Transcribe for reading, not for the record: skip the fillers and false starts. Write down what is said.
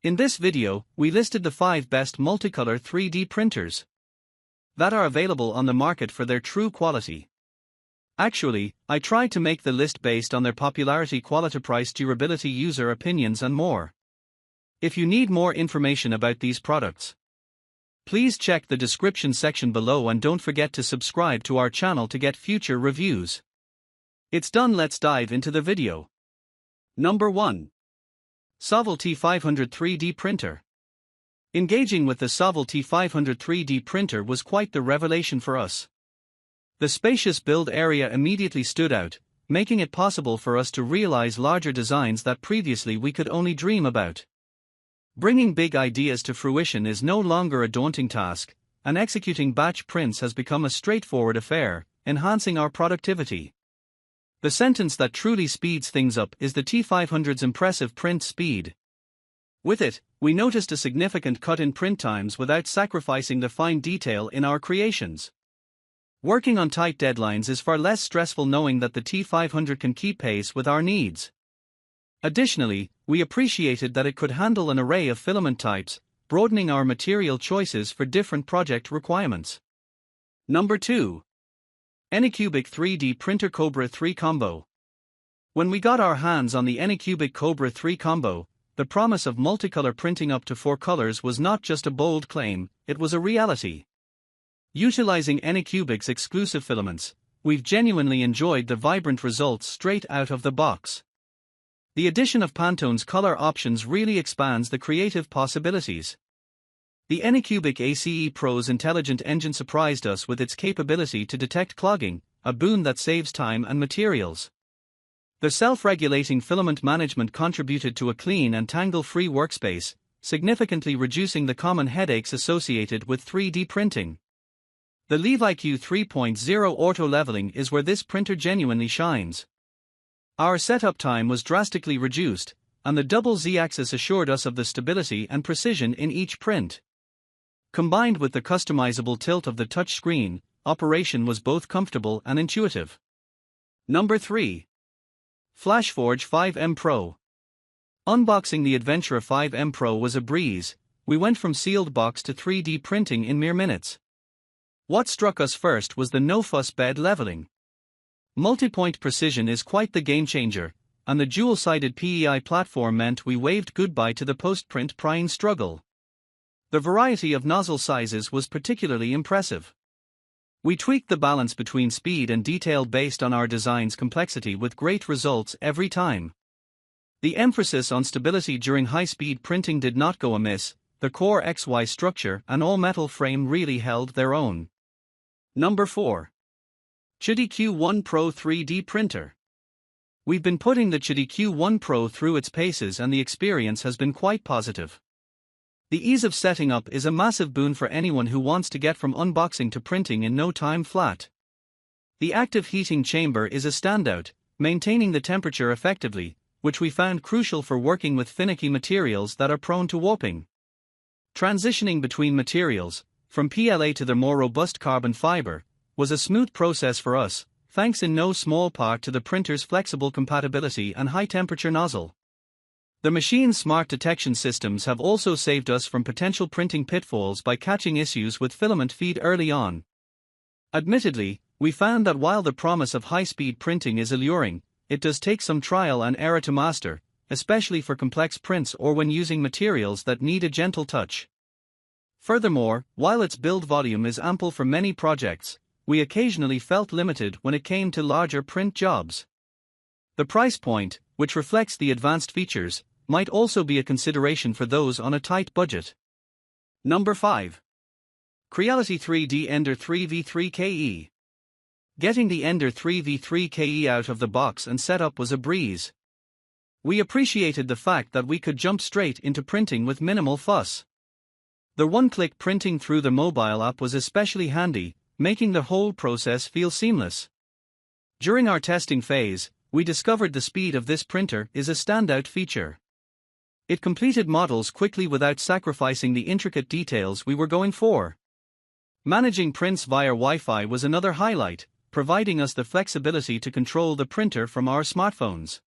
In this video, we listed the 5 best multicolor 3D printers that are available on the market for their true quality. Actually, I tried to make the list based on their popularity, quality, price, durability, user opinions and more. If you need more information about these products, please check the description section below and don't forget to subscribe to our channel to get future reviews. It's done, let's dive into the video. Number 1. Sovol T500 3D Printer. Engaging with the Sovol T500 3D printer was quite the revelation for us. The spacious build area immediately stood out, making it possible for us to realize larger designs that previously we could only dream about. Bringing big ideas to fruition is no longer a daunting task, and executing batch prints has become a straightforward affair, enhancing our productivity. The sentence that truly speeds things up is the T500's impressive print speed. With it, we noticed a significant cut in print times without sacrificing the fine detail in our creations. Working on tight deadlines is far less stressful knowing that the T500 can keep pace with our needs. Additionally, we appreciated that it could handle an array of filament types, broadening our material choices for different project requirements. Number 2. Anycubic 3D Printer Kobra 3 Combo. When we got our hands on the Anycubic Kobra 3 Combo, the promise of multicolor printing up to 4 colors was not just a bold claim, it was a reality. Utilizing Anycubic's exclusive filaments, we've genuinely enjoyed the vibrant results straight out of the box. The addition of Pantone's color options really expands the creative possibilities. The Anycubic ACE Pro's intelligent engine surprised us with its capability to detect clogging, a boon that saves time and materials. The self-regulating filament management contributed to a clean and tangle-free workspace, significantly reducing the common headaches associated with 3D printing. The LeviQ 3.0 auto leveling is where this printer genuinely shines. Our setup time was drastically reduced, and the double Z-axis assured us of the stability and precision in each print. Combined with the customizable tilt of the touchscreen, operation was both comfortable and intuitive. Number 3. FLASHFORGE 5M Pro. Unboxing the Adventurer 5M Pro was a breeze. We went from sealed box to 3D printing in mere minutes. What struck us first was the no-fuss bed leveling. Multi-point precision is quite the game-changer, and the dual-sided PEI platform meant we waved goodbye to the post-print prying struggle. The variety of nozzle sizes was particularly impressive. We tweaked the balance between speed and detail based on our design's complexity with great results every time. The emphasis on stability during high-speed printing did not go amiss. The core XY structure and all-metal frame really held their own. Number 4. QIDI Q1 Pro 3D Printer. We've been putting the QIDI Q1 Pro through its paces and the experience has been quite positive. The ease of setting up is a massive boon for anyone who wants to get from unboxing to printing in no time flat. The active heating chamber is a standout, maintaining the temperature effectively, which we found crucial for working with finicky materials that are prone to warping. Transitioning between materials, from PLA to the more robust carbon fiber, was a smooth process for us, thanks in no small part to the printer's flexible compatibility and high-temperature nozzle. The machine's smart detection systems have also saved us from potential printing pitfalls by catching issues with filament feed early on. Admittedly, we found that while the promise of high-speed printing is alluring, it does take some trial and error to master, especially for complex prints or when using materials that need a gentle touch. Furthermore, while its build volume is ample for many projects, we occasionally felt limited when it came to larger print jobs. The price point, which reflects the advanced features, might also be a consideration for those on a tight budget. Number 5. Creality 3D Ender 3v3ke. Getting the Ender 3v3ke out of the box and setup was a breeze. We appreciated the fact that we could jump straight into printing with minimal fuss. The one-click printing through the mobile app was especially handy, making the whole process feel seamless. During our testing phase, we discovered the speed of this printer is a standout feature. It completed models quickly without sacrificing the intricate details we were going for. Managing prints via Wi-Fi was another highlight, providing us the flexibility to control the printer from our smartphones.